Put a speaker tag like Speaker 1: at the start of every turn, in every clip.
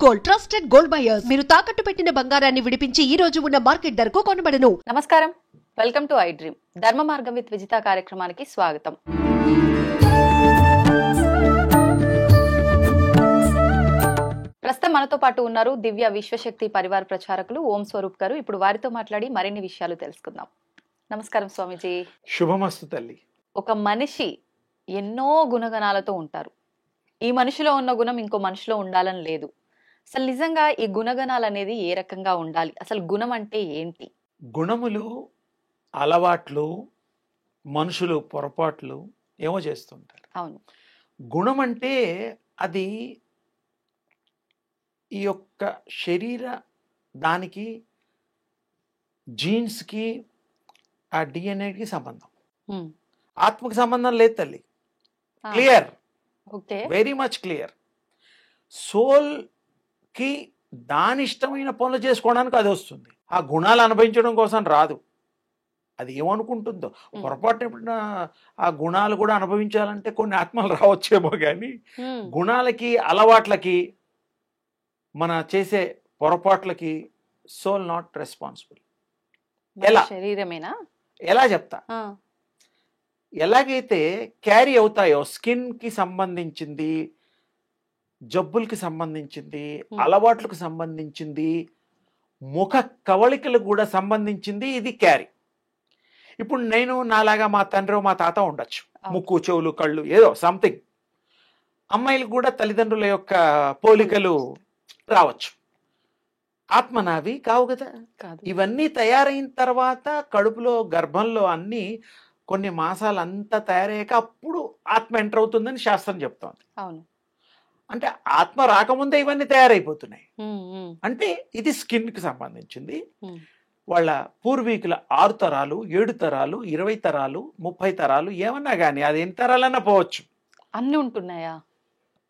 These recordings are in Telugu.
Speaker 1: Gold, trusted gold buyers. మీరు తాకట్టు పెట్టిన బంగారాన్ని విడిపించి ఈ రోజు ఉన్న మార్కెట్ ధరకు కొనబడను.
Speaker 2: నమస్కారం, వెల్కమ్ టు ఐ డ్రీమ్. ధర్మ మార్గం విత్ విజిత కార్యక్రమానికి స్వాగతం. ప్రస్తుతం మనతో పాటు ఉన్నారు దివ్య విశ్వశక్తి పరివార ప్రచారకులు ఓం స్వరూప్ గారు. ఇప్పుడు వారితో మాట్లాడి మరిన్ని విషయాలు తెలుసుకుందాం. నమస్కారం స్వామీజీ.
Speaker 3: శుభమస్తు తల్లి.
Speaker 2: ఒక మనిషి ఎన్నో గుణగణాలతో ఉంటారు. ఈ మనిషిలో ఉన్న గుణం ఇంకో మనిషిలో ఉండాలని లేదు. అసలు నిజంగా ఈ గుణగణాలు అనేది ఏ రకంగా ఉండాలి? అసలు గుణం అంటే ఏంటి?
Speaker 3: గుణములు, అలవాట్లు, మనుషులు పొరపాట్లు ఏమో చేస్తుంటారు.
Speaker 2: అవును.
Speaker 3: గుణం అంటే అది ఈ యొక్క శరీర దానికి జీన్స్కి ఆ డిఎన్ఏకి సంబంధం, ఆత్మకి సంబంధం లేదు తల్లి. Clear,
Speaker 2: okay,
Speaker 3: very much clear. సోల్కి దాని ఇష్టమైన పనులు చేసుకోవడానికి అది వస్తుంది. ఆ గుణాలు అనుభవించడం కోసం రాదు. అది ఏమనుకుంటుందో పొరపాటున ఎప్పుడైనా ఆ గుణాలు కూడా అనుభవించాలంటే కొన్ని ఆత్మలు రావచ్చేమో, కానీ గుణాలకి అలవాట్లకి మన చేసే పొరపాట్లకి సోల్ నాట్ రెస్పాన్సిబుల్. ఎలా?
Speaker 2: శరీరమేనా?
Speaker 3: ఎలా చెప్తా. ఎలాగైతే క్యారీ అవుతాయో స్కిన్కి సంబంధించింది, జబ్బులకి సంబంధించింది, అలవాట్లకు సంబంధించింది, ముఖ కవళికలకు కూడా సంబంధించింది ఇది క్యారీ. ఇప్పుడు నేను నాలాగా మా తండ్రి మా తాత ఉండొచ్చు, ముక్కు చెవులు కళ్ళు ఏదో సంథింగ్. అమ్మాయిలకు కూడా తల్లిదండ్రుల యొక్క పోలికలు రావచ్చు. ఆత్మ నావి కావు కదా. ఇవన్నీ తయారైన తర్వాత కడుపులో గర్భంలో అన్నీ కొన్ని మాసాలు అంతా తయారయ్యాక అప్పుడు ఆత్మ ఎంటర్ అవుతుందని శాస్త్రం చెప్తోంది.
Speaker 2: అవును.
Speaker 3: అంటే ఆత్మ రాకముందే ఇవన్నీ తయారైపోతున్నాయి. అంటే ఇది స్కిన్కి సంబంధించింది. వాళ్ళ పూర్వీకుల 6 తరాలు, 7 తరాలు, 20 తరాలు, 30 తరాలు ఏమన్నా కానీ అది ఎన్ని తరాలన్నా పోవచ్చు.
Speaker 2: అన్ని ఉంటున్నాయా?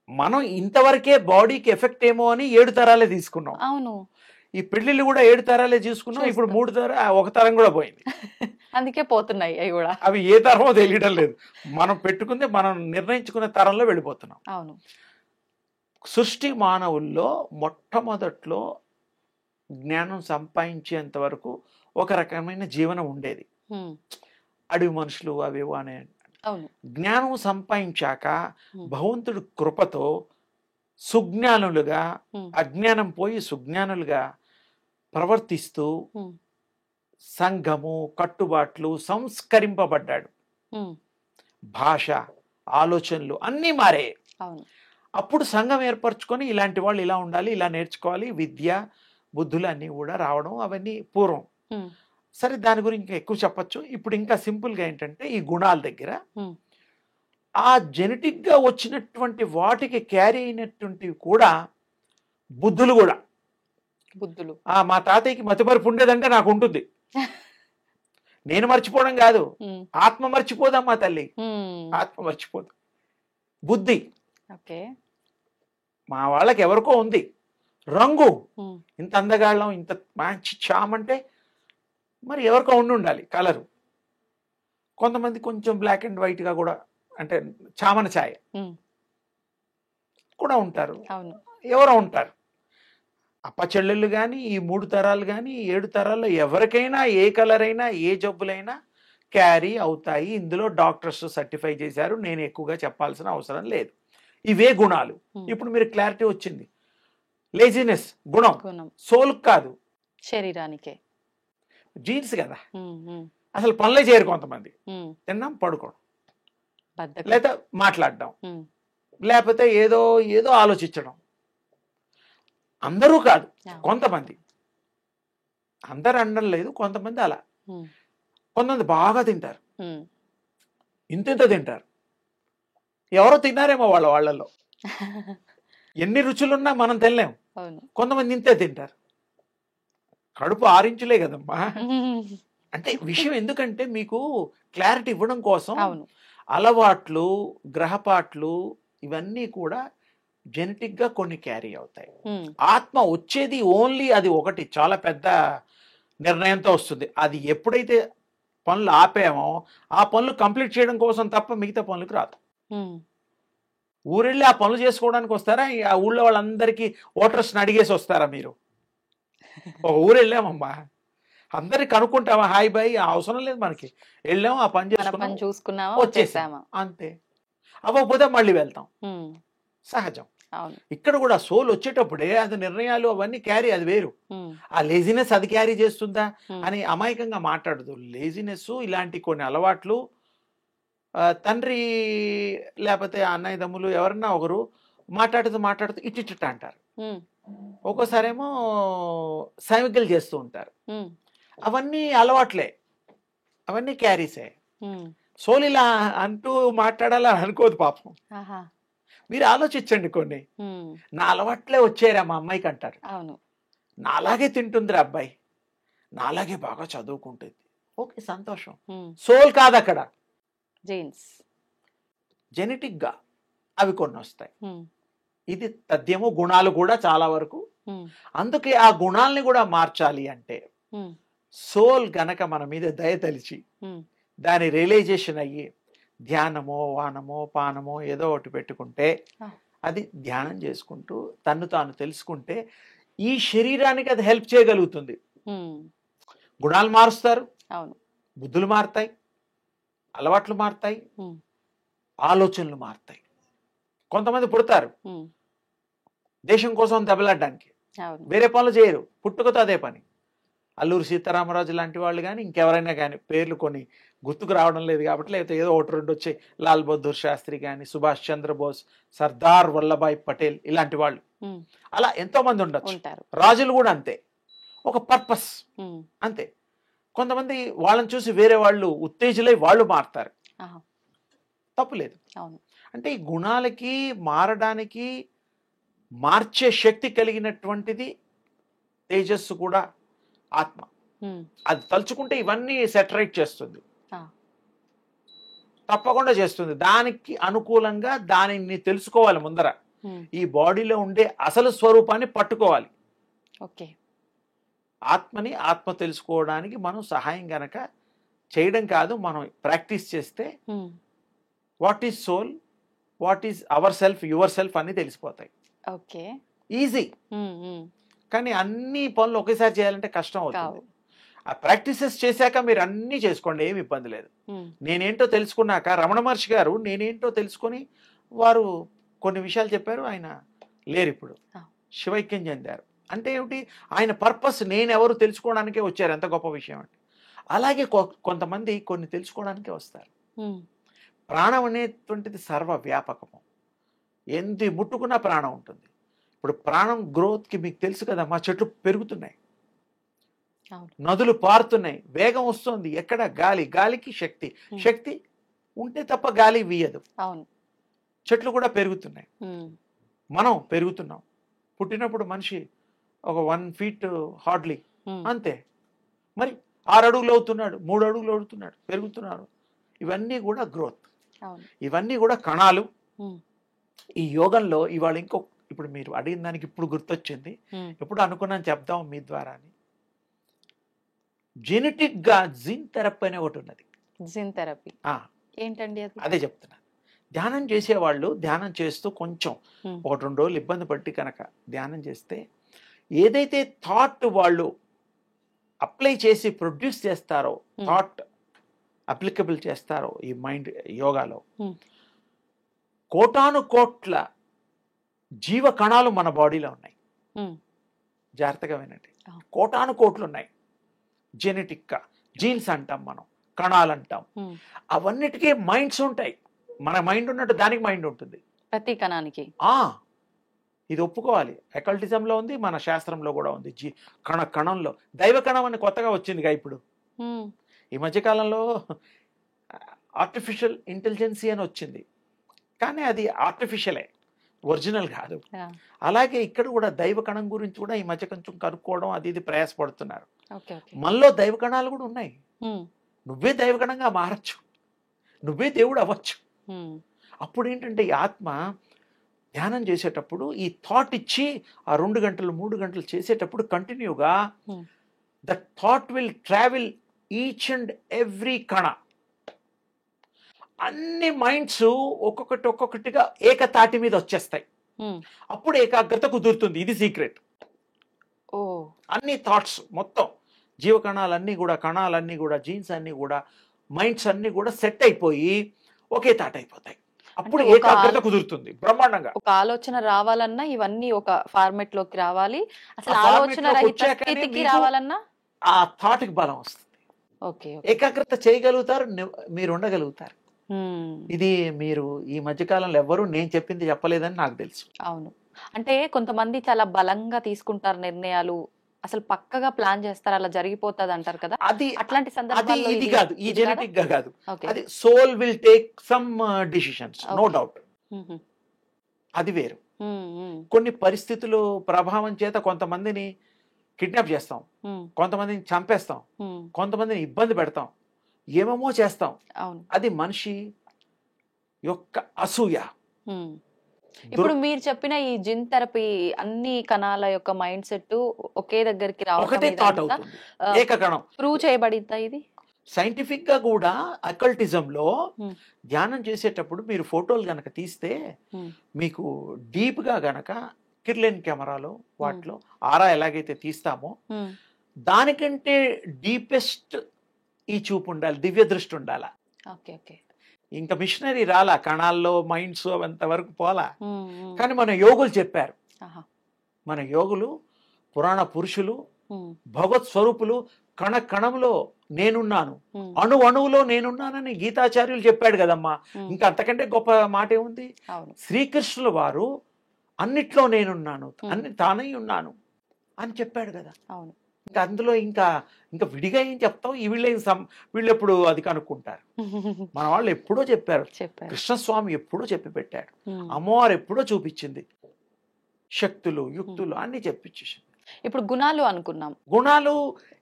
Speaker 3: మనం ఇంతవరకే బాడీకి ఎఫెక్ట్ ఏమో అని 7 తరాలే తీసుకున్నాం.
Speaker 2: అవును.
Speaker 3: ఈ పెళ్లిళ్ళు కూడా 7 తరాలే తీసుకున్నాం. ఇప్పుడు 3 తరం, 1 తరం కూడా పోయింది.
Speaker 2: అందుకే పోతున్నాయి అవి కూడా.
Speaker 3: అవి ఏ తరమో తెలియడం లేదు. మనం పెట్టుకుందే మనం నిర్ణయించుకునే తరంలో వెళ్ళిపోతున్నాం.
Speaker 2: అవును.
Speaker 3: సృష్టి మానవుల్లో మొట్టమొదట్లో జ్ఞానం సంపాదించేంత వరకు ఒక రకమైన జీవనం ఉండేది. అడవి మనుషులు అవేవో అనే. జ్ఞానం సంపాదించాక భగవంతుడి కృపతో సుజ్ఞానులుగా, అజ్ఞానం పోయి సుజ్ఞానులుగా ప్రవర్తిస్తూ సంఘము, కట్టుబాట్లు సంస్కరింపబడ్డాడు. భాష, ఆలోచనలు అన్నీ మారే. అప్పుడు సంఘం ఏర్పరచుకొని ఇలాంటి వాళ్ళు ఇలా ఉండాలి, ఇలా నేర్చుకోవాలి, విద్య బుద్ధులు అన్నీ కూడా రావడం అవన్నీ పూర్వం. సరే, దాని గురించి ఎక్కువ చెప్పచ్చు. ఇప్పుడు ఇంకా సింపుల్గా ఏంటంటే ఈ గుణాల దగ్గర ఆ జెనెటిక్గా వచ్చినటువంటి వాటికి క్యారీ అయినటువంటివి కూడా బుద్ధులు కూడా.
Speaker 2: బుద్ధులు
Speaker 3: మా తాతయ్యకి మతిమరుపు ఉండేదంటే నాకు ఉంటుంది. నేను మర్చిపోవడం కాదు, ఆత్మ మర్చిపోదమ్మా తల్లి, ఆత్మ మర్చిపోదు. బుద్ధి మా వాళ్ళకి ఎవరికో ఉంది. రంగు, ఇంత అందగాళ్ళం, ఇంత మంచి చామంటే మరి ఎవరికో ఉండాలి కలరు. కొంతమంది కొంచెం బ్లాక్ అండ్ వైట్గా కూడా, అంటే చామన ఛాయ కూడా ఉంటారు, ఎవరో ఉంటారు. అప్ప చెల్లెళ్ళు కానీ ఈ 3 తరాలు కానీ 7 తరాల్లో ఎవరికైనా ఏ కలర్ అయినా ఏ జబ్బులైనా క్యారీ అవుతాయి. ఇందులో డాక్టర్స్ సర్టిఫై చేశారు, నేను ఎక్కువగా చెప్పాల్సిన అవసరం లేదు. ఇవే గుణాలు. ఇప్పుడు మీరు క్లారిటీ వచ్చింది. లేజినెస్ గుణం, సోల్ కాదు,
Speaker 2: శరీరానికే.
Speaker 3: జీన్స్ కదా. అసలు పనులే చేయరు కొంతమంది. తిన్నాం, పడుకోవడం, లేదా మాట్లాడడం, లేకపోతే ఏదో ఏదో ఆలోచించడం. అందరూ కాదు, కొంతమంది. అందరు అనడం లేదు, కొంతమంది అలా. కొంతమంది బాగా తింటారు, ఇంత తింటారు. ఎవరో తిన్నారేమో వాళ్ళలో. ఎన్ని రుచులున్నా మనం తినలేము. కొంతమంది ఇంతే తింటారు. కడుపు 6 ఇంచులే కదమ్మా. అంటే విషయం ఎందుకంటే మీకు క్లారిటీ ఇవ్వడం కోసం. అలవాట్లు, గ్రహపాట్లు ఇవన్నీ కూడా జెనెటిక్గా కొన్ని క్యారీ అవుతాయి. ఆత్మ వచ్చేది ఓన్లీ అది ఒకటి, చాలా పెద్ద నిర్ణయంతో వస్తుంది. అది ఎప్పుడైతే పనులు ఆపేమో ఆ పనులు కంప్లీట్ చేయడం కోసం తప్ప మిగతా పనులకు రాదు. ఊరెళ్ళి ఆ పనులు చేసుకోవడానికి వస్తారా? ఆ ఊళ్ళో వాళ్ళందరికీ ఓటర్స్ని అడిగేసి వస్తారా మీరు? ఒక ఊరు వెళ్ళామమ్మా, అందరికి కనుక్కుంటామా? హాయ్ బాయ్ అవసరం లేదు మనకి. వెళ్ళాము, ఆ పని
Speaker 2: మన పని
Speaker 3: చేసుకున్నాం,
Speaker 2: చూసుకున్నామా,
Speaker 3: వచ్చేసామా,
Speaker 2: వచ్చేసామా.
Speaker 3: అంతే. అవ్వకపోతే మళ్ళీ వెళ్తాం,
Speaker 2: ఉమ్,
Speaker 3: సహజం.
Speaker 2: అవును.
Speaker 3: ఇక్కడ కూడా సోల్ వచ్చేటప్పుడే అది నిర్ణయాలు అవన్నీ క్యారీ, అది వేరు.
Speaker 2: ఉమ్,
Speaker 3: ఆ లేజినెస్ అది క్యారీ చేస్తుందా
Speaker 2: ఉమ్,
Speaker 3: అని అమాయకంగా మాట్లాడదు. లేజినెస్ ఇలాంటి కొన్ని అలవాట్లు తండ్రి లేకపోతే అన్నయ్య తమ్ములు ఎవరన్నా ఒకరు మాట్లాడుతూ మాట్లాడుతూ ఇట్టిట్ట అంటారు.
Speaker 2: ఉమ్,
Speaker 3: ఒక్కోసారేమో సైమికలు చేస్తూ ఉంటారు.
Speaker 2: ఉమ్,
Speaker 3: అవన్నీ అలవాట్లే, అవన్నీ క్యారీసే.
Speaker 2: ఉమ్,
Speaker 3: సోల్ ఇలా అంటూ మాట్లాడాలని అనుకోదు పాపం.
Speaker 2: ఆహా,
Speaker 3: మీరు ఆలోచించండి కొన్ని.
Speaker 2: ఉమ్,
Speaker 3: నా అలవాట్లే వచ్చారా మా అమ్మాయికి అంటారు.
Speaker 2: అవును.
Speaker 3: నాలాగే తింటుందిరా అబ్బాయి, నాలాగే బాగా చదువుకుంటుంది, ఓకే సంతోషం.
Speaker 2: ఉమ్,
Speaker 3: సోల్ కాదు అక్కడ,
Speaker 2: జీన్స్.
Speaker 3: జెనెటిక్గా అవి కొన్ని వస్తాయి.
Speaker 2: ఉమ్,
Speaker 3: ఇది తథ్యము. గుణాలు కూడా చాలా వరకు.
Speaker 2: ఉమ్,
Speaker 3: అందుకే ఆ గుణాలని కూడా మార్చాలి అంటే
Speaker 2: ఉమ్,
Speaker 3: సోల్ గనక మన మీద దయ తలిచి
Speaker 2: ఉమ్,
Speaker 3: దాని రియలైజేషన్ అయ్యి ధ్యానమో వానమో పానమో ఏదో ఒకటి పెట్టుకుంటే,
Speaker 2: ఆ.
Speaker 3: అది ధ్యానం చేసుకుంటూ తన్ను తాను తెలుసుకుంటే ఈ శరీరానికి అది హెల్ప్ చేయగలుగుతుంది.
Speaker 2: ఉమ్,
Speaker 3: గుణాలు మారుస్తారు,
Speaker 2: అవును.
Speaker 3: బుద్ధులు మారుతాయి, అలవాట్లు మారుతాయి,
Speaker 2: ఉమ్,
Speaker 3: ఆలోచనలు మారుతాయి. కొంతమంది పుడతారు
Speaker 2: ఉమ్,
Speaker 3: దేశం కోసం దెబ్బలాడడానికి,
Speaker 2: అవును.
Speaker 3: వేరే పనులు చేయరు, పుట్టుకతో అదే పని. అల్లూరి సీతారామరాజు లాంటి వాళ్ళు కానీ ఇంకెవరైనా కానీ, పేర్లు కొన్ని గుర్తుకు రావడం లేదు కాబట్టి, లేకపోతే ఏదో ఒకటి రెండు వచ్చాయి, లాల్ బహదూర్ శాస్త్రి కానీ, సుభాష్ చంద్రబోస్, సర్దార్ వల్లభాయ్ పటేల్, ఇలాంటి వాళ్ళు
Speaker 2: ఉమ్,
Speaker 3: అలా ఎంతో మంది ఉండొచ్చు.
Speaker 2: ఉంటారు.
Speaker 3: రాజులు కూడా అంతే, ఒక పర్పస్
Speaker 2: ఉమ్,
Speaker 3: అంతే. కొంతమంది వాళ్ళని చూసి వేరే వాళ్ళు ఉత్తేజులై వాళ్ళు మారుతారు,
Speaker 2: ఆహా,
Speaker 3: తప్పులేదు.
Speaker 2: అవును.
Speaker 3: అంటే ఈ గుణాలకి మారడానికి మార్చే శక్తి కలిగినటువంటిది తేజస్సు కూడా ఆత్మ.
Speaker 2: ఉమ్,
Speaker 3: అది తలుచుకుంటే ఇవన్నీ సెటరేట్ చేస్తుంది,
Speaker 2: ఆ,
Speaker 3: తప్పకుండా చేస్తుంది. దానికి అనుకూలంగా దానిని తెలుసుకోవాలి ముందర.
Speaker 2: ఉమ్,
Speaker 3: ఈ బాడీలో ఉండే అసలు స్వరూపాన్ని పట్టుకోవాలి.
Speaker 2: ఓకే.
Speaker 3: ఆత్మని ఆత్మ తెలుసుకోవడానికి మనం సహాయం గనక చేయడం కాదు, మనం ప్రాక్టీస్ చేస్తే
Speaker 2: um,
Speaker 3: what is soul, what is our self, your self అన్ని తెలిసిపోతాయి.
Speaker 2: ఓకే.
Speaker 3: ఈజీ.
Speaker 2: ఉమ్, ఉమ్,
Speaker 3: కానీ అన్ని పనులు ఒకేసారి చేయాలంటే కష్టం అవుతుంది.
Speaker 2: కావు.
Speaker 3: ఆ ప్రాక్టీసెస్ చేశాక మీరు అన్నీ చేసుకోండి, ఏమి ఇబ్బంది లేదు.
Speaker 2: ఉమ్,
Speaker 3: నేనేంటో తెలుసుకున్నాక రమణ మహర్షి గారు నేనేంటో తెలుసుకొని వారు కొన్ని విషయాలు చెప్పారు. ఆయన లేరు ఇప్పుడు,
Speaker 2: ఆ.
Speaker 3: శివైక్యం చెందారు. అంటే ఏమిటి, ఆయన పర్పస్ నేనెవరు తెలుసుకోవడానికే వచ్చారు. ఎంత గొప్ప విషయం అండి. అలాగే కొంతమంది కొన్ని తెలుసుకోవడానికే వస్తారు.
Speaker 2: ఉమ్,
Speaker 3: ప్రాణం అనేటువంటిది సర్వ వ్యాపకము, ఎంత ముట్టుకున్నా ప్రాణం ఉంటుంది. ఇప్పుడు ప్రాణం గ్రోత్కి మీకు తెలుసు కదా, మా చెట్లు పెరుగుతున్నాయి,
Speaker 2: అవును.
Speaker 3: నదులు పారుతున్నాయి, వేగం వస్తుంది. ఎక్కడ? గాలి, గాలికి శక్తి, శక్తి ఉంటే తప్ప గాలి వీయదు.
Speaker 2: అవును.
Speaker 3: చెట్లు కూడా పెరుగుతున్నాయి,
Speaker 2: ఉమ్,
Speaker 3: మనం పెరుగుతున్నాం. పుట్టినప్పుడు మనిషి ఒక 1 feet హార్డ్లీ,
Speaker 2: ఉమ్,
Speaker 3: అంతే. మరి 6 అడుగులు అవుతున్నాడు, 3 అడుగులు అవుతున్నాడు, పెరుగుతున్నాడు. ఇవన్నీ కూడా గ్రోత్,
Speaker 2: అవును.
Speaker 3: ఇవన్నీ కూడా కణాలు.
Speaker 2: ఉమ్,
Speaker 3: ఈ యోగంలో ఇవాళ ఇప్పుడు మీరు అడిగిన దానికి ఇప్పుడు గుర్తొచ్చింది,
Speaker 2: ఉమ్,
Speaker 3: ఎప్పుడు అనుకున్నాను చెప్దాం మీ ద్వారా అని. జెనెటిక్గా జిన్ థెరపీ అనే ఒకటి ఉన్నది.
Speaker 2: జిన్ థెరపీ
Speaker 3: ఆ,
Speaker 2: ఏంటండి అది?
Speaker 3: అదే చెప్తున్నా. ధ్యానం చేసేవాళ్ళు ధ్యానం చేస్తూ కొంచెం
Speaker 2: ఉమ్,
Speaker 3: 1-2 రోజులు ఇబ్బంది పట్టి కనుక ధ్యానం చేస్తే ఏదైతే థాట్ వాళ్ళు అప్లై చేసి ప్రొడ్యూస్ చేస్తారో, థాట్ అప్లికబుల్ చేస్తారో ఈ మైండ్ యోగాలో,
Speaker 2: ఉమ్,
Speaker 3: కోటాను కోట్ల జీవ కణాలు మన బాడీలో ఉన్నాయి.
Speaker 2: ఉమ్,
Speaker 3: జాగ్రత్తగా వినండి,
Speaker 2: ఆ.
Speaker 3: కోటాను కోట్లు ఉన్నాయి. జెనెటిక్గా జీన్స్ అంటాం మనం, కణాలు అంటాం.
Speaker 2: ఉమ్,
Speaker 3: అవన్నిటికీ మైండ్స్ ఉంటాయి. మన మైండ్ ఉన్నట్టు దానికి మైండ్ ఉంటుంది.
Speaker 2: ప్రతి కణానికి.
Speaker 3: ఇది ఒప్పుకోవాలి. ఎకల్టిజంలో ఉంది, మన శాస్త్రంలో కూడా ఉంది. కణంలో దైవ కణం అని కొత్తగా వచ్చిందిగా ఇప్పుడు
Speaker 2: ఉమ్,
Speaker 3: ఈ మధ్యకాలంలో. ఆర్టిఫిషియల్ ఇంటెలిజెన్సీ అని వచ్చింది, కానీ అది ఆర్టిఫిషియలే, ఒరిజినల్ కాదు.
Speaker 2: ఆ,
Speaker 3: అలాగే ఇక్కడ కూడా దైవ కణం గురించి కూడా ఈ మధ్య కొంచెం కనుక్కోవడం అది ఇది ప్రయాసపడుతున్నారు.
Speaker 2: ఓకే. ఓకే.
Speaker 3: మనలో దైవ కణాలు కూడా ఉన్నాయి.
Speaker 2: ఉమ్,
Speaker 3: నువ్వే దైవగణంగా మారచ్చు, నువ్వే దేవుడు అవ్వచ్చు.
Speaker 2: ఉమ్,
Speaker 3: అప్పుడు ఏంటంటే ఈ ఆత్మ ధ్యానం చేసేటప్పుడు ఈ థాట్ ఇచ్చి ఆ 2 గంటలు 3 గంటలు చేసేటప్పుడు కంటిన్యూగా
Speaker 2: Hmm.
Speaker 3: That thought will travel each and every కణ. అన్ని మైండ్స్ ఒక్కొక్కటిగా ఏకతాటి మీద వచ్చేస్తాయి.
Speaker 2: ఉమ్.
Speaker 3: అప్పుడు ఏకాగ్రత కుదురుతుంది. ఇది సీక్రెట్.
Speaker 2: ఓ.
Speaker 3: అన్ని థాట్స్ మొత్తం జీవకణాలన్నీ కూడా జీన్స్ అన్నీ కూడా మైండ్స్ అన్నీ కూడా సెట్ అయిపోయి ఒకే థాట్ అయిపోతాయి. అప్పుడు
Speaker 2: అంటే ఒక
Speaker 3: ఏకాగ్రత కుదురుతుంది బ్రహ్మాండంగా.
Speaker 2: ఒక ఆలోచన రావాలన్నా ఇవన్నీ ఒక ఫార్మెట్ లోకి రావాలి. అసలు
Speaker 3: ఆ format
Speaker 2: ఆలోచన
Speaker 3: లోకి
Speaker 2: రహిత
Speaker 3: వచ్చాకనే
Speaker 2: స్థితికి
Speaker 3: మీకు
Speaker 2: రావాలన్నా
Speaker 3: ఆ థాట్ కి బలం వస్తుంది.
Speaker 2: ఓకే.
Speaker 3: ఏకాగ్రత చేయగలుగుతారు, మీరు ఉండగలుగుతారు.
Speaker 2: ఉమ్.
Speaker 3: ఇది మీరు ఈ మధ్యకాలంలో ఎవ్వరూ నేను చెప్పింది చెప్పలేదని నాకు తెలుసు.
Speaker 2: అవును. అంటే కొంతమంది చాలా బలంగా తీసుకుంటారు నిర్ణయాలు, అసలు పక్కగా ప్లాన్ చేస్తారు, అలా జరిగిపోతుంది అంటారు కదా.
Speaker 3: అది
Speaker 2: అట్లాంటి సందర్భాల్లో
Speaker 3: ఇది కాదు, ఈ
Speaker 2: ఇది కాదా?
Speaker 3: జెనెటిక్ గా కాదు.
Speaker 2: ఓకే.
Speaker 3: అది soul will take some decisions, no
Speaker 2: Okay.
Speaker 3: Doubt.
Speaker 2: ఉహు.
Speaker 3: అది వేరు.
Speaker 2: ఉమ్, ఉమ్,
Speaker 3: కొన్ని పరిస్థితులు ప్రభావం చేత కొంతమందిని కిడ్నాప్ చేస్తాం,
Speaker 2: ఉమ్,
Speaker 3: కొంతమందిని చంపేస్తాం,
Speaker 2: ఉమ్.
Speaker 3: కొంతమందిని ఇబ్బంది పెడతాం, ఏమేమో చేస్తాం.
Speaker 2: అవును.
Speaker 3: అది మనిషి యొక్క అసూయ.
Speaker 2: ఉమ్. ఇప్పుడు మీరు చెప్పిన ఈ జిన్ థెరపీ అన్ని కణాల యొక్క మైండ్ సెట్ ఒకే దగ్గరికి
Speaker 3: ఒకటే థాట్ అవుతుంది, ఏకకణం.
Speaker 2: ప్రూవ్ చేయబడిందా ఇది?
Speaker 3: సైంటిఫిక్ గా కూడా అకల్టిజం లో
Speaker 2: Hmm.
Speaker 3: ధ్యానం చేసేటప్పుడు మీరు ఫోటోలు గనక తీస్తే
Speaker 2: Hmm.
Speaker 3: మీకు డీప్ గా గనక కిర్లెన్ కెమెరాలో వాటిలో ఆరా ఎలాగైతే తీస్తామో
Speaker 2: ఉమ్,
Speaker 3: దానికంటే డీపెస్ట్ ఈ చూపు ఉండాలి, దివ్య దృష్టి ఉండాలా.
Speaker 2: Okay okay.
Speaker 3: ఇంకా మిషనరీ రాలా, కణాల్లో మైండ్స్ అంతవరకు పోలా.
Speaker 2: ఉమ్, ఉమ్.
Speaker 3: కానీ మన యోగులు చెప్పారు,
Speaker 2: ఆహా.
Speaker 3: మన యోగులు పురాణ పురుషులు
Speaker 2: ఉమ్,
Speaker 3: భగవత్ స్వరూపులు కణ కణంలో నేనున్నాను,
Speaker 2: ఉమ్,
Speaker 3: అణువులో నేనున్నానని గీతాచార్యులు చెప్పాడు కదమ్మా.
Speaker 2: ఉమ్.
Speaker 3: ఇంకా అంతకంటే గొప్ప మాట ఏముంది?
Speaker 2: అవును.
Speaker 3: శ్రీకృష్ణుల వారు అన్నిట్లో నేనున్నాను, అన్ని తానై ఉన్నాను అని చెప్పాడు కదా.
Speaker 2: అవును.
Speaker 3: ఇంకా అందులో ఇంకా ఇంకా విడిగా ఏం చెప్తాం? ఈ వీళ్ళు ఎప్పుడు అది కనుక్కుంటారు. మన వాళ్ళు ఎప్పుడో చెప్పారు,
Speaker 2: చెప్పారు.
Speaker 3: కృష్ణస్వామి ఎప్పుడో చెప్పి పెట్టాడు,
Speaker 2: ఉమ్.
Speaker 3: అమ్మవారు ఎప్పుడో చూపించింది, శక్తులు యుక్తులు అన్ని చెప్పించేసింది.
Speaker 2: ఇప్పుడు గుణాలు అనుకున్నాం,
Speaker 3: గుణాలు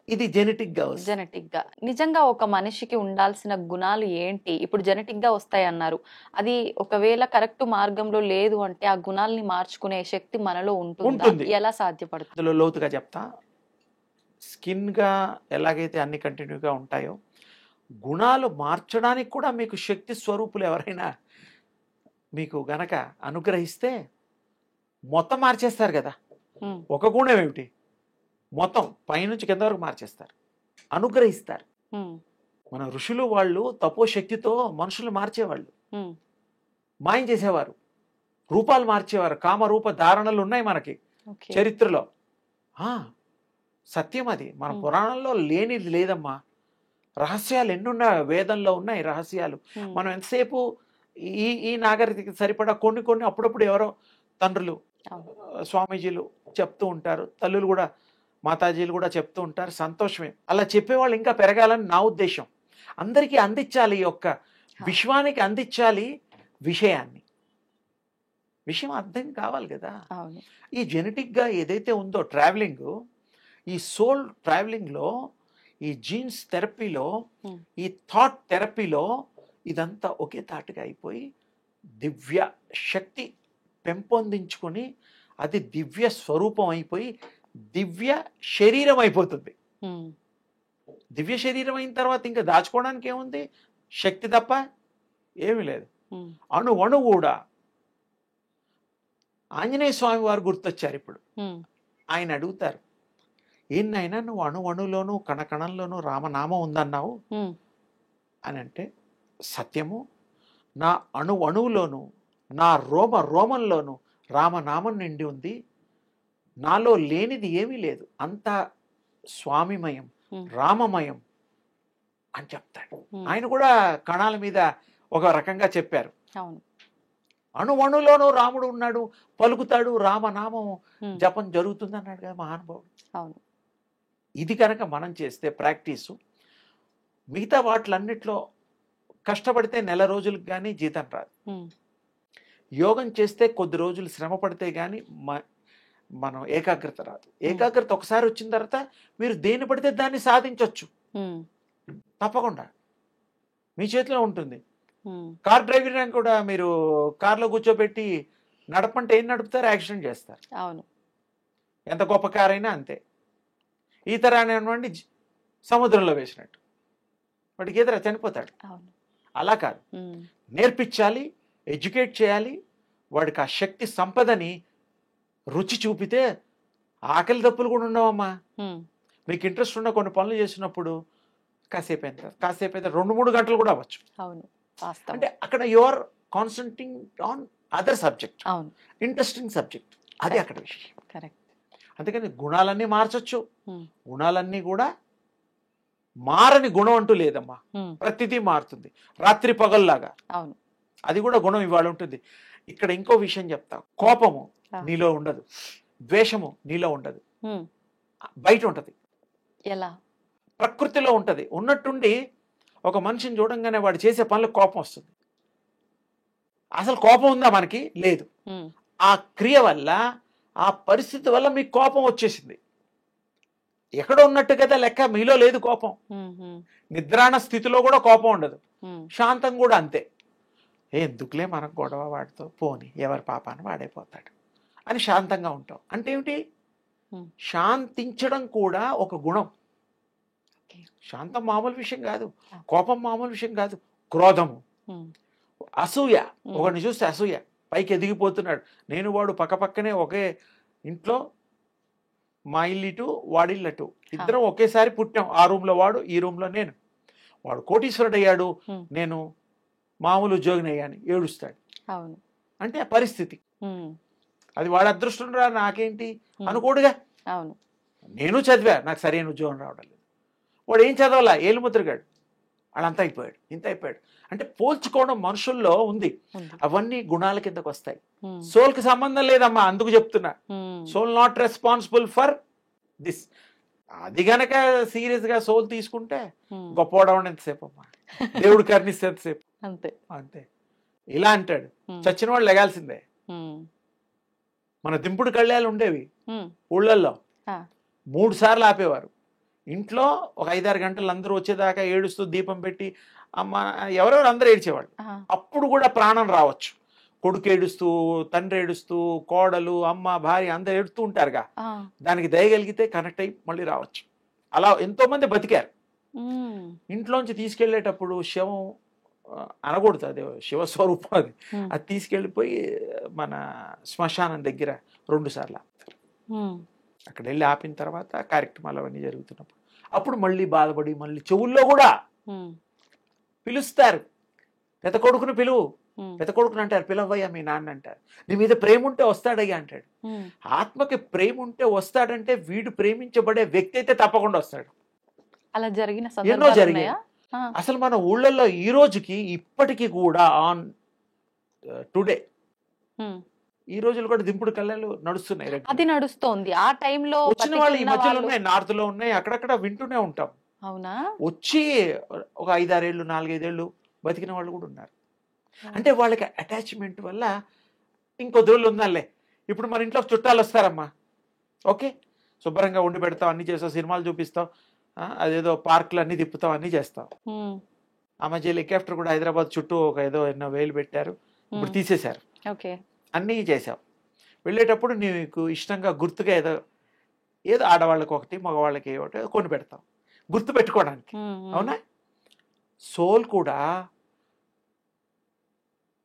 Speaker 3: ఇది జెనెటిక్ గా వస్తుంది.
Speaker 2: జెనెటిక్ గా. నిజంగా ఒక మనిషికి ఉండాల్సిన గుణాలు ఏంటి? ఇప్పుడు జెనెటిక్ గా వస్తాయి అన్నారు, అది ఒకవేళ కరెక్ట్ మార్గంలో లేదు అంటే ఆ గుణాలని మార్చుకునే శక్తి మనలో ఉంటుందా?
Speaker 3: ఉంటుంది.
Speaker 2: ఎలా సాధ్యపడుతుంది?
Speaker 3: అందులో లోతుగా చెప్తా. స్కిన్ గా ఎలాగైతే అన్ని కంటిన్యూగా ఉంటాయో గుణాలు మార్చడానికి కూడా మీకు శక్తి స్వరూపులు ఎవరైనా మీకు గనక అనుగ్రహిస్తే మొత్తం మార్చేస్తారు కదా.
Speaker 2: ఉమ్,
Speaker 3: ఒక గుణం ఏమిటి, మొత్తం పైనుంచి కింద వరకు మార్చేస్తారు, అనుగ్రహిస్తారు.
Speaker 2: ఉమ్,
Speaker 3: మన ఋషులు వాళ్ళు తపోశక్తితో మనుషులు మార్చేవాళ్ళు,
Speaker 2: ఉమ్,
Speaker 3: మాయం చేసేవారు, రూపాలు మార్చేవారు. కామరూప ధారణలు ఉన్నాయి మనకి
Speaker 2: ఓకే.
Speaker 3: చరిత్రలో. సత్యం అది, మన
Speaker 2: Hmm.
Speaker 3: పురాణంలో లేనిది లేదమ్మా. రహస్యాలు ఎన్నున్నాయి, వేదంలో ఉన్నాయి రహస్యాలు.
Speaker 2: ఉమ్,
Speaker 3: మనం ఎంతసేపు ఈ నాగరికతకి సరిపడా కొన్ని అప్పుడప్పుడు ఎవరో తండ్రులు
Speaker 2: అవును.
Speaker 3: స్వామీజీలు చెప్తూ ఉంటారు, తల్లులు కూడా మాతాజీలు కూడా చెప్తూ ఉంటారు. సంతోషమే, అలా చెప్పేవాళ్ళు ఇంకా పెరగాలని నా ఉద్దేశం. అందరికీ అందించాలి, ఈ యొక్క విశ్వానికి అందించాలి విషయాన్ని. విషయం అర్థం కావాలి కదా.
Speaker 2: అవును.
Speaker 3: ఈ జెనెటిక్గా ఏదైతే ఉందో ట్రావెలింగ్, ఈ సోల్ ట్రావెలింగ్లో, ఈ జీన్స్ థెరపీలో,
Speaker 2: Hmm.
Speaker 3: ఈ థాట్ థెరపీలో ఇదంతా ఒకే తాటుగా అయిపోయి దివ్య శక్తి పెంపొందించుకొని అది దివ్య స్వరూపం అయిపోయి దివ్య శరీరం అయిపోతుంది.
Speaker 2: ఉమ్,
Speaker 3: దివ్య శరీరం అయిన తర్వాత ఇంకా దాచుకోవడానికి ఏముంది? శక్తి తప్ప ఏమీ లేదు.
Speaker 2: ఉమ్,
Speaker 3: అణు కూడా ఆంజనేయ స్వామి వారు గుర్తొచ్చారు ఇప్పుడు.
Speaker 2: ఉమ్,
Speaker 3: ఆయన అడుగుతారు, ఏంటైనా నువ్వు అణులోను కణకణంలోనూ రామనామం ఉందన్నావు
Speaker 2: ఉమ్,
Speaker 3: అని అంటే, సత్యము, నా అణువులోను నా రోమంలోను రామనామం నిండి ఉంది, నాలో లేనిది ఏమీ లేదు, అంతా స్వామిమయం
Speaker 2: ఉమ్,
Speaker 3: రామమయం అని చెప్తాడు.
Speaker 2: ఉమ్.
Speaker 3: ఆయన కూడా కణాల మీద ఒక రకంగా చెప్పారు.
Speaker 2: అవును.
Speaker 3: అణులోనూ రాముడు ఉన్నాడు, పలుకుతాడు, రామనామం
Speaker 2: ఉమ్,
Speaker 3: జపం జరుగుతుంది అన్నాడు కదా మహానుభావుడు.
Speaker 2: అవును.
Speaker 3: ఇది కనుక మనం చేస్తే ప్రాక్టీసు, మిగతా వాటిలన్నిట్లో కష్టపడితే నెల రోజులకు కానీ జీతం రాదు.
Speaker 2: ఉమ్,
Speaker 3: యోగం చేస్తే కొద్ది రోజులు శ్రమ పడితే కానీ మనం ఏకాగ్రత రాదు. ఏకాగ్రత ఒకసారి వచ్చిన తర్వాత మీరు దేన్ని పడితే దాన్ని సాధించవచ్చు
Speaker 2: ఉమ్,
Speaker 3: తప్పకుండా, మీ చేతిలో ఉంటుంది.
Speaker 2: ఉమ్,
Speaker 3: కార్ డ్రైవింగ్ కూడా మీరు కార్లో కూర్చోబెట్టి నడపంటే ఏం నడుపుతారు? యాక్సిడెంట్ చేస్తారు.
Speaker 2: అవును.
Speaker 3: ఎంత గొప్ప కార్ అయినా అంతే. ఈత రానివ్వండి, సముద్రంలో వేసినట్టు వాడికి ఈత చనిపోతాడు.
Speaker 2: అవును.
Speaker 3: అలా కాదు, నేర్పించాలి, ఎడ్యుకేట్ చేయాలి, వాడికి ఆ శక్తి సంపదని రుచి చూపితే ఆకలి దప్పులు కూడా ఉండవమ్మా. మీకు ఇంట్రెస్ట్ ఉన్న కొన్ని పనులు చేసినప్పుడు కాసేపు అయిన 2-3 గంటలు కూడా అవ్వచ్చు.
Speaker 2: అవును, వాస్తవం.
Speaker 3: అంటే అక్కడ your concentrating on other subject,
Speaker 2: అవును,
Speaker 3: ఇంట్రెస్టింగ్ సబ్జెక్ట్, అది అక్కడ విషయం.
Speaker 2: కరెక్ట్.
Speaker 3: అందుకని గుణాలన్నీ మార్చొచ్చు, గుణాలన్నీ కూడా మారని గుణం అంటూ లేదమ్మా, ప్రతిదీ మారుతుంది, రాత్రి పగల్లాగా.
Speaker 2: అవును,
Speaker 3: అది కూడా గుణం ఇవాళ ఉంటుంది. ఇక్కడ ఇంకో విషయం చెప్తా, కోపము నీలో ఉండదు, ద్వేషము నీలో ఉండదు, బయట ఉంటది.
Speaker 2: ఎలా?
Speaker 3: ప్రకృతిలో ఉంటది. ఉన్నట్టుండి ఒక మనిషిని చూడంగానే వాడు చేసే పనులకు కోపం వస్తుంది. అసలు కోపం ఉందా మనకి? లేదు. ఆ క్రియ వల్ల, ఆ పరిస్థితి వల్ల మీకు కోపం వచ్చేసింది. ఎక్కడ ఉన్నట్టు కదా లెక్క, మీలో లేదు కోపం. నిద్రాణ స్థితిలో కూడా కోపం ఉండదు, శాంతం కూడా అంతే. ఎందుకులే మనం గొడవ, వాడితో పోని, ఎవరి పాపాన్ని వాడైపోతాడు అని శాంతంగా ఉంటాం. అంటే ఏమిటి? శాంతించడం కూడా ఒక గుణం. శాంతం మామూలు విషయం కాదు, కోపం మామూలు విషయం కాదు. క్రోధము, అసూయ, ఒకరిని చూస్తే అసూయ, పైకి ఎదిగిపోతున్నాడు. నేను వాడు పక్కపక్కనే ఒకే ఇంట్లో, మా ఇల్లు ఇటు వాడిల్లు అటు, ఇద్దరం ఒకేసారి పుట్టాం. ఆ రూమ్లో వాడు, ఈ రూమ్లో నేను. వాడు కోటీశ్వరుడు అయ్యాడు, నేను మామూలు ఉద్యోగిని అయ్యాను, ఏడుస్తాడు.
Speaker 2: అవును,
Speaker 3: అంటే ఆ పరిస్థితి. అది వాడు అదృష్టం రా, నాకేంటి అనుకోడుగా.
Speaker 2: అవును,
Speaker 3: నేను చదివా, నాకు సరైన ఉద్యోగం రావడం లేదు. వాడు ఏం చదవాలా, ఏలుముద్రగాడు, వాడంతా అయిపోయాడు, ఇంత అయిపోయాడు. అంటే పోల్చుకోవడం మనుషుల్లో ఉంది. అవన్నీ గుణాల కిందకు వస్తాయి. సోల్కి సంబంధం లేదమ్మా, అందుకు చెప్తున్నా. Soul not responsible for this. అది గనక సీరియస్ గా సోల్ తీసుకుంటే గొప్పవాడవడం ఎంతసేపు అమ్మా, దేవుడు కర్ణిస్తే ఎంతసేపు.
Speaker 2: అంతే
Speaker 3: అంతే. ఇలా అంటాడు, చచ్చిన వాళ్ళు లెగాల్సిందే. మన దింపుడు కళ్యాలు ఉండేవి ఊళ్ళల్లో, 3 సార్లు ఆపేవారు. ఇంట్లో ఒక 5-6 గంటలు అందరూ వచ్చేదాకా ఏడుస్తూ దీపం పెట్టి, అమ్మ ఎవరెవరు అందరూ ఏడ్చేవాళ్ళు. అప్పుడు కూడా ప్రాణం రావచ్చు. కొడుకు ఏడుస్తూ, తండ్రి ఏడుస్తూ, కోడలు, అమ్మ, భార్య అందరూ ఏడుస్తూ ఉంటారుగా, దానికి దయగలిగితే కనెక్ట్ అయ్యి మళ్ళీ రావచ్చు. అలా ఎంతో మంది బతికారు. ఇంట్లోంచి తీసుకెళ్లేటప్పుడు శవం అనకూడదు, అదే శివస్వరూపం, అది తీసుకెళ్ళిపోయి మన శ్మశానం దగ్గర 2 సార్లు ఆపుతారు. అక్కడ వెళ్ళి ఆపిన తర్వాత కార్యక్రమాలు అవన్నీ జరుగుతున్నప్పుడు అప్పుడు మళ్ళీ బాధపడి, మళ్ళీ చెవుల్లో కూడా పిలుస్తారు. పెద్ద కొడుకుని పిలువు, పెద్ద కొడుకుని అంటారు, పిలవయ్యా మీ నాన్న అంటారు. నీ మీద ప్రేమ ఉంటే వస్తాడయ్యా అంటాడు. ఆత్మకి ప్రేమ ఉంటే వస్తాడంటే వీడు ప్రేమించబడే వ్యక్తి అయితే తప్పకుండా వస్తాడు.
Speaker 2: అలా జరిగిన
Speaker 3: ఎన్నో జరిగాయి. అసలు మన ఊళ్ళల్లో ఈ రోజుకి ఇప్పటికీ కూడా ఆన్ టుడే ఈ రోజులు కూడా దింపుడు కళ్ళలు నడుస్తున్నాయి.
Speaker 2: అది నడుస్తోంది. ఆ టైంలో
Speaker 3: వచ్చిన వాళ్ళు ఈ మధ్యలో ఉన్నాయి, నార్త్ లో ఉన్నాయి, అక్కడక్కడ వింటూనే ఉంటాం.
Speaker 2: అవునా?
Speaker 3: వచ్చి ఒక 5-6 ఏళ్ళు 4-5 ఏళ్ళు బతికిన వాళ్ళు కూడా ఉన్నారు. అంటే వాళ్ళకి అటాచ్మెంట్ వల్ల ఇంకొద్ది రోజులు ఉందాలే. ఇప్పుడు మన ఇంట్లో చుట్టాలు వస్తారమ్మా, ఓకే, శుభ్రంగా వండి పెడతాం, అన్ని చేస్తాం, సినిమాలు చూపిస్తాం, అదేదో పార్కులు అన్ని తిప్పుతాం, అన్ని చేస్తాం. ఆ మధ్య హెలికాప్టర్ కూడా హైదరాబాద్ చుట్టూ ఒక ఏదో ఎన్నో వేలు పెట్టారు, ఇప్పుడు తీసేశారు. అన్నీ చేసాం. వెళ్ళేటప్పుడు నీకు ఇష్టంగా గుర్తుగా ఏదో ఆడవాళ్ళకి ఒకటి, మగవాళ్ళకి ఒకటి కొని పెడతాం గుర్తు పెట్టుకోవడానికి. అవునా? సోల్ కూడా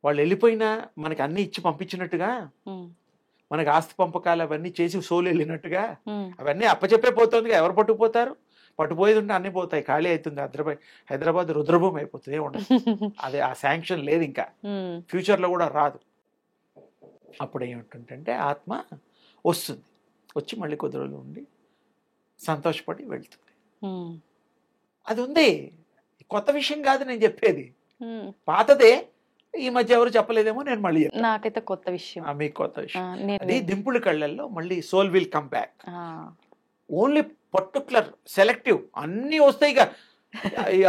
Speaker 3: వాళ్ళు వెళ్ళిపోయినా మనకి అన్ని ఇచ్చి పంపించినట్టుగా, మనకి ఆస్తి పంపకాలు అవన్నీ చేసి సోల్ వెళ్ళినట్టుగా అవన్నీ అప్పచెప్పే పోతుందిగా. ఎవరు పట్టుకుపోతారు? పట్టుపోయేది ఉంటే అన్ని పోతాయి, ఖాళీ అవుతుంది. హైదరాబాద్ రుద్రభూమి అయిపోతుంది, ఉండదు. అదే ఆ శాంక్షన్ లేదు, ఇంకా ఫ్యూచర్లో కూడా రాదు. అప్పుడు ఏమిటంటే ఆత్మ వస్తుంది, వచ్చి మళ్ళీ కొద్ది రోజులు ఉండి సంతోషపడి వెళ్తుంది. అది ఉంది, కొత్త విషయం కాదు నేను చెప్పేది, పాతదే. ఈ మధ్య ఎవరు చెప్పలేదేమో, నేను మళ్ళీ
Speaker 2: నాకైతే కొత్త విషయం,
Speaker 3: మీకు కొత్త విషయం. అది దింపుడు కళ్ళల్లో మళ్ళీ soul will come back. Only particular selective అన్నీ వస్తాయి.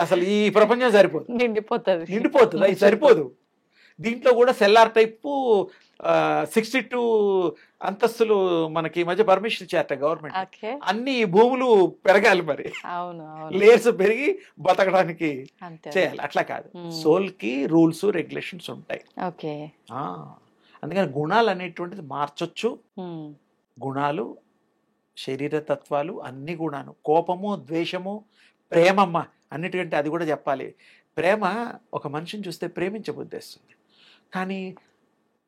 Speaker 3: అసలు ఈ ప్రపంచం సరిపోదు, నిండిపోతుంది, అది సరిపోదు. దీంట్లో కూడా సెల్లార్ టైపు 62 అంతస్తులు మనకి ఈ మధ్య పర్మిషన్ ఇచ్చారట గవర్నమెంట్. అన్ని భూములు పెరగాలి, మరి లేయర్స్ పెరిగి బతకడానికి చేయాలి. అట్లా కాదు, సోల్ కి రూల్స్ రెగ్యులేషన్స్ ఉంటాయి. అందుకని గుణాలు అనేటువంటిది మార్చొచ్చు. గుణాలు, శరీర తత్వాలు అన్ని గుణాలు, కోపము, ద్వేషము, ప్రేమమ్మ, అన్నిటికంటే అది కూడా చెప్పాలి. ప్రేమ ఒక మనిషిని చూస్తే ప్రేమించబుద్దేస్తుంది, కానీ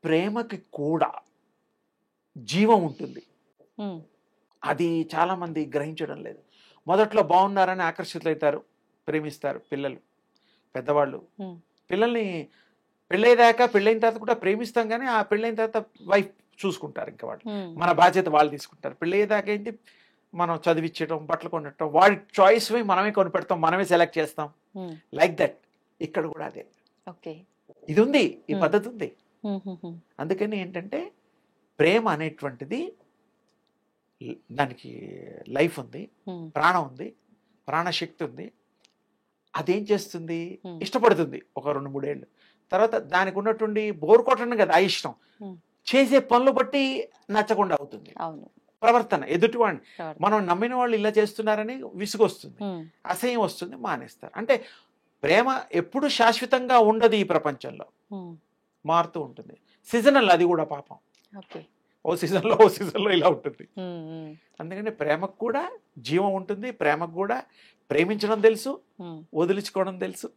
Speaker 3: ప్రేమకి కూడా జీవం ఉంటుంది.
Speaker 2: ఉమ్,
Speaker 3: అది చాలా మంది గ్రహించడం లేదు. మొదట్లో బాగున్నారని ఆకర్షితులవుతారు, ప్రేమిస్తారు పిల్లలు, పెద్దవాళ్ళు.
Speaker 2: ఉమ్,
Speaker 3: పిల్లల్ని పెళ్ళైదాకా, పెళ్ళైన తర్వాత కూడా ప్రేమిస్తాం, కానీ ఆ పెళ్ళైన తర్వాత వైఫ్ చూసుకుంటారు, ఇంకా వాళ్ళు
Speaker 2: ఉమ్,
Speaker 3: మన బాధ్యత వాళ్ళు తీసుకుంటారు. పెళ్ళయ్యేదాకా ఏంటి, మనం చదివించడం, బట్టలు కొనటం, వాడి చాయిస్ మనమే కొనిపెడతాం, మనమే సెలెక్ట్ చేస్తాం.
Speaker 2: ఉమ్,
Speaker 3: లైక్ దట్ ఇక్కడ కూడా అదే,
Speaker 2: ఓకే.
Speaker 3: ఇది ఉంది, ఈ
Speaker 2: Hmm.
Speaker 3: పద్ధతి ఉంది.
Speaker 2: ఉమ్, ఉమ్, ఉమ్,
Speaker 3: అందుకని ఏంటంటే ప్రేమ అనేటువంటిది దానికి లైఫ్ ఉంది,
Speaker 2: ఉమ్,
Speaker 3: ప్రాణం ఉంది, ప్రాణశక్తి ఉంది. అదేం చేస్తుంది,
Speaker 2: Hmm.
Speaker 3: ఇష్టపడుతుంది ఒక 2-3 ఏళ్ళు తర్వాత. దానికి ఉన్నటువంటి బోర్ కొట్టడం కదా ఆ ఇష్టం,
Speaker 2: Hmm.
Speaker 3: చేసే పనులు బట్టి నచ్చకుండా అవుతుంది.
Speaker 2: అవును.
Speaker 3: ప్రవర్తన ఎదుటివాడిని,
Speaker 2: ప్రవర్తన.
Speaker 3: మనం నమ్మిన వాళ్ళు ఇలా చేస్తున్నారని విసుగొస్తుంది,
Speaker 2: ఉమ్,
Speaker 3: అసహ్యం వస్తుంది, మానేస్తారు. అంటే ప్రేమ ఎప్పుడు శాశ్వతంగా ఉండదు ఈ ప్రపంచంలో,
Speaker 2: ఉమ్,
Speaker 3: మారుతూ ఉంటుంది. సీజనల్, అది కూడా పాపం,
Speaker 2: ఓకే.
Speaker 3: ఓ సీజన్లో ఇలా ఉంటుంది.
Speaker 2: ఉమ్, ఉమ్,
Speaker 3: అందుకని ప్రేమకు కూడా జీవం ఉంటుంది, ప్రేమకు కూడా ప్రేమించడం తెలుసు,
Speaker 2: ఉమ్,
Speaker 3: వదిలించుకోవడం తెలుసు,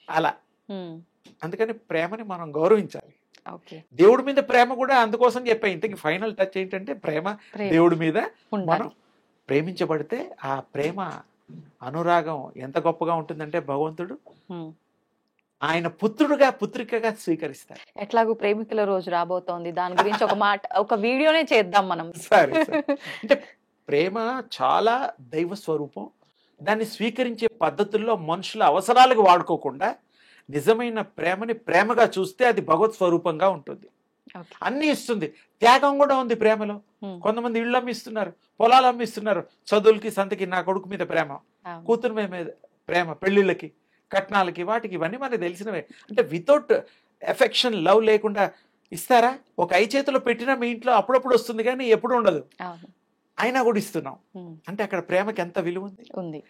Speaker 3: అలా.
Speaker 2: ఉమ్,
Speaker 3: అందుకని ప్రేమని మనం గౌరవించాలి.
Speaker 2: ఓకే.
Speaker 3: దేవుడి మీద ప్రేమ కూడా అందుకోసం చెప్పా. ఇంతకీ ఫైనల్ టచ్ ఏంటంటే ప్రేమ
Speaker 2: ప్రేమ
Speaker 3: దేవుడి మీద
Speaker 2: ఉండాలి.
Speaker 3: మనం ప్రేమించబడితే ఆ ప్రేమ అనురాగం ఎంత గొప్పగా ఉంటుందంటే భగవంతుడు
Speaker 2: ఉమ్.
Speaker 3: ఆయన పుత్రుడుగా, పుత్రికగా స్వీకరిస్తారు.
Speaker 2: ఎట్లాగూ ప్రేమికుల రోజు రాబోతోంది, దాని గురించి ఒక మాట, ఒక వీడియోనే చేద్దాం మనం.
Speaker 3: సరే. అంటే ప్రేమ చాలా దైవ స్వరూపం. దాన్ని స్వీకరించే పద్ధతుల్లో మనుషుల అవసరాలకు వాడుకోకుండా నిజమైన ప్రేమని ప్రేమగా చూస్తే అది భగవత్ స్వరూపంగా ఉంటుంది.
Speaker 2: ఓకే.
Speaker 3: అన్నీ ఇస్తుంది, త్యాగం కూడా ఉంది ప్రేమలో.
Speaker 2: ఉమ్,
Speaker 3: కొంతమంది ఇళ్ళు అమ్మిస్తున్నారు, పొలాలు అమ్మిస్తున్నారు, చదువులకి, సంతకి, నా కొడుకు మీద ప్రేమ,
Speaker 2: అవును.
Speaker 3: కూతురు మీద ప్రేమ, పెళ్ళిళ్ళకి, కట్నాలకి, వాటికి, ఇవన్నీ మనకి తెలిసినవే. అంటే వితౌట్ ఎఫెక్షన్, లవ్ లేకుండా ఇస్తారా? ఒక చేతిలో పెట్టినా మీ ఇంట్లో అప్పుడప్పుడు వస్తుంది, కానీ ఎప్పుడు ఉండదు,
Speaker 2: అవును.
Speaker 3: అయినా కూడా ఇస్తున్నాం.
Speaker 2: ఉమ్,
Speaker 3: అంటే అక్కడ ప్రేమకి ఎంత విలువ ఉంది.
Speaker 2: ఉంది.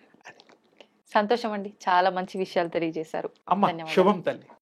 Speaker 2: సంతోషం అండి, చాలా మంచి విషయాలు తెలియజేశారు.
Speaker 3: అమ్మ
Speaker 2: ధన్యవాదాలు.
Speaker 3: శుభం తల్లి.